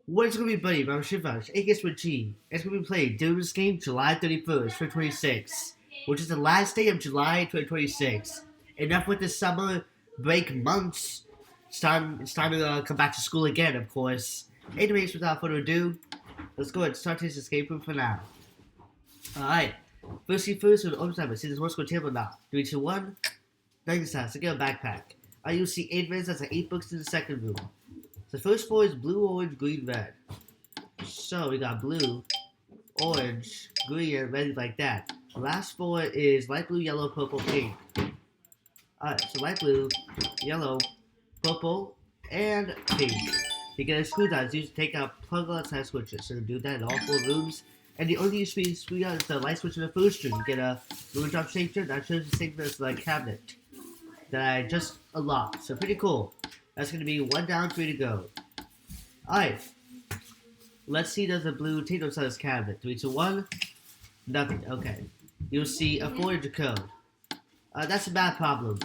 What is going to be played by Shivash, Agus with G? It's going to be played during this game July 31st, 2026, which is the last day of July 2026. Enough with the summer break months. It's time to come back to school again, of course. Anyways, without further ado, let's go ahead and start this escape room for now. Alright. First thing first, we'll open up and see this one score table now. 3, 2, 1. Thanks, so get a backpack. You'll see 8 reds, that's 8 books in the second room. The first 4 is blue, orange, green, red. So we got blue, orange, green, and red like that. The last 4 is light blue, yellow, purple, pink. Alright, so light blue, yellow, purple, and pink. You get a screwdriver used to take out plug outside switches. So you do that in all 4 rooms. And the only screw out is the light switch in the first room. You get a little drop shaker that shows the same as the cabinet that I just unlocked. So pretty cool. That's going to be 1 down, 3 to go. Alright. Let's see does the blue Tato size cabinet. 3, 2, 1. Nothing. Okay. You'll see a 4-digit code. That's a bad problem.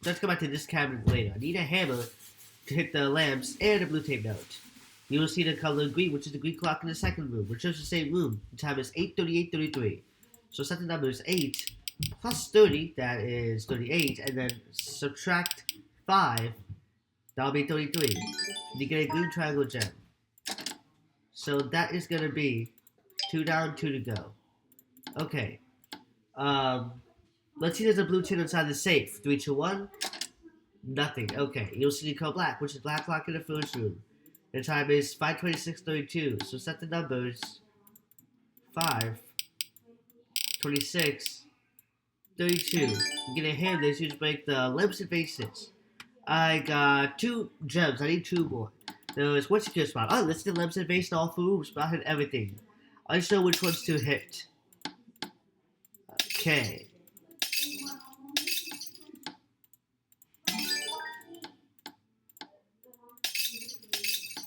Let's go back to this cabinet later. I need a hammer to hit the lamps and a blue tape note. You will see the color green, which is the green clock in the second room, which is the same room. The time is 8:38:33. So set the number is 8 plus 30, that is 38, and then subtract 5, that'll be 33. You get a green triangle gem. So that is going to be 2 down, 2 to go. Okay. Let's see there's a blue tin inside the safe. 3, 2, 1. Nothing. Okay. You'll see the color black, which is black clock in the first room. The time is 5:26:32. So set the numbers 5, 26, 32. You get a hand this, you just break the lamps and faces. I got 2 gems. I need 2 more. There's one secure spot. Oh, let's do lamps and face in all 4 rooms, but I hit everything. I just know which ones to hit. Okay.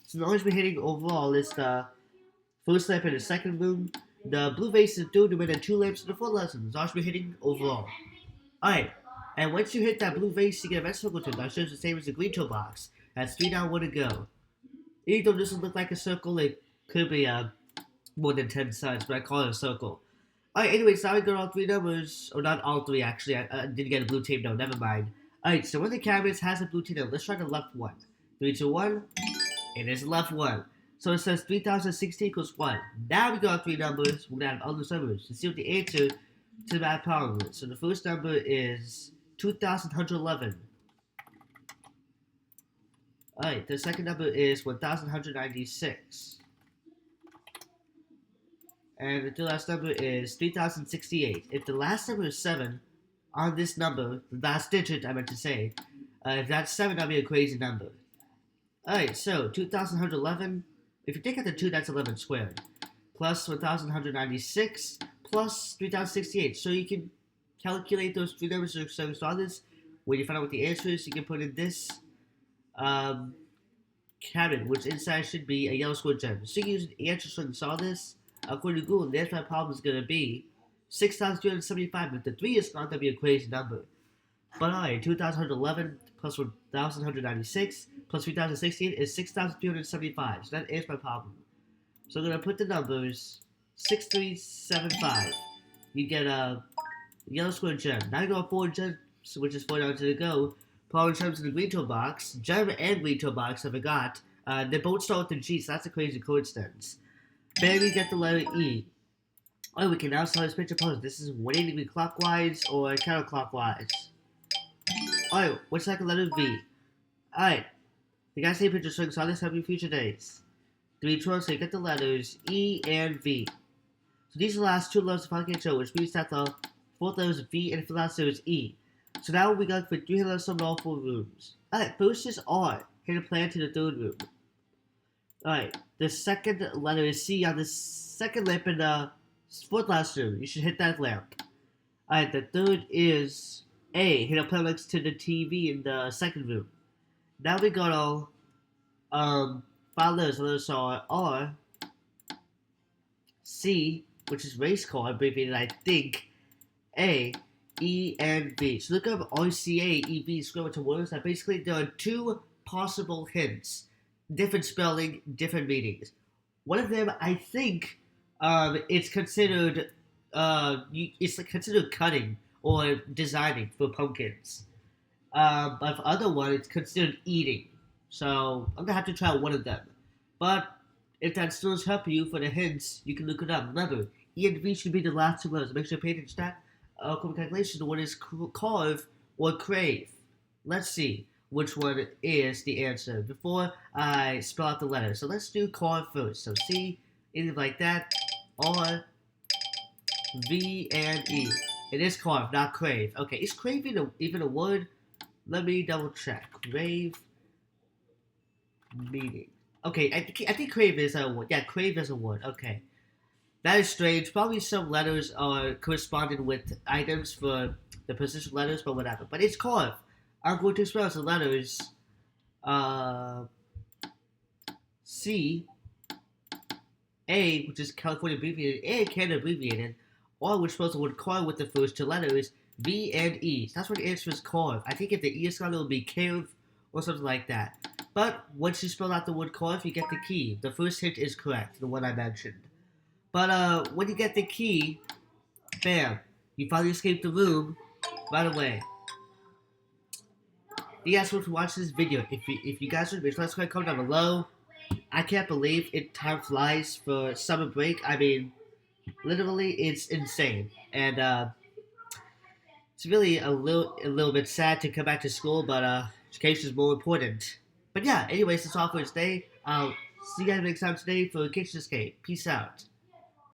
So the knowledge we're hitting overall is the first lamp in the second room, the blue vase in the third room, and then 2 lamps in the fourth lesson. That's all we're hitting overall. Alright, and once you hit that blue vase, you get a red circle to that shows the same as the green toolbox. That's 3 down, 1 to go. Even though this will look like a circle, it could be more than 10 sides, but I call it a circle. Alright, anyways, now we got all 3 numbers, or not all 3 actually, I didn't get a blue tape note, never mind. Alright, so one of the cabinets has a blue tape note. Let's try the left one. 3, 2, 1. It is the left one. So it says 3016 equals 1. Now we got 3 numbers, we're going to have other numbers to see what the answer to that problem is. So the first number is 2111. Alright, the second number is 1196. And the last number is 3068. If the last number is 7 on this number, the last digit I meant to say, if that's 7, that'll be a crazy number. Alright, so 2111, if you take out the 2, that's 11 squared. Plus 1196, plus 3068. So you can calculate those 3 numbers or so saw this. When you find out what the answer is, you can put in this cabinet, which inside should be a yellow square gem. So you can use the answer when you saw this. According to Google, the answer to my problem is going to be 6,375. If the 3 is not going to be a crazy number. But alright, 2,111 plus 1,196 plus 3,068 is 6,375. So that is my problem. So I'm going to put the numbers 6375. You get a yellow square gem. Now you got 4 gems, which is 4 down to go. Power gems in the green toolbox. Gem and green toolbox I forgot. They both start with the G, so that's a crazy coincidence. Then we get the letter E. Oh, we can now start this picture pose. This is 180 degree clockwise or counterclockwise. Alright, what's like a letter V? Alright, you guys see a picture showing saw this every future days. 3 choices, so you get the letters E and V. So these are the last 2 letters of Pocket Show, which means that the fourth letter is V and the last letter is E. So now we got for 3 letters in all 4 rooms. Alright, first is R. Hit a plan to the third room. Alright, the second letter is C on the second lamp in the fourth last room. You should hit that lamp. Alright, the third is A. Hit a plan next to the TV in the second room. Now we got all 5 letters. The letters are R, C, which is race car, abbreviated I think, A, E, and V. So look up RCA, EV, scroll to words that basically there are 2 possible hints different spelling, different meanings. One of them, I think, it's considered it's like considered cutting or designing for pumpkins. But for other one, it's considered eating. So I'm gonna have to try one of them. But if that still is helping you for the hints, you can look it up. Remember, E and V should be the last two letters. Make sure you pay attention to that. Quick calculation. The one is carve or crave. Let's see which one is the answer before I spell out the letters. So let's do carve first. So C, anything like that. R, V, and E. It is carve, not crave. Okay, is crave even a word? Let me double check. Crave meaning. Okay, I think crave is a word. Yeah, crave is a word. Okay. That is strange. Probably some letters are corresponding with items for the position letters, but whatever. But it's carve. I'm going to spell the letters uh, C, A, which is California abbreviated, and Canada abbreviated, or which spells the word carve with the first two letters, V and E. So that's what the answer is carve. I think if the E is silent, it will be carve or something like that. But once you spell out the word carve, you get the key. The first hint is correct, the one I mentioned. But when you get the key, bam, you finally escape the room right away. Thank you guys for watching this video. If you guys would be let's comment down below. I can't believe time flies for summer break. I mean, literally, it's insane. And it's really a little bit sad to come back to school, but education is more important. But yeah, anyways, that's all for today. I'll see you guys next time today for Kitchen Escape. Peace out.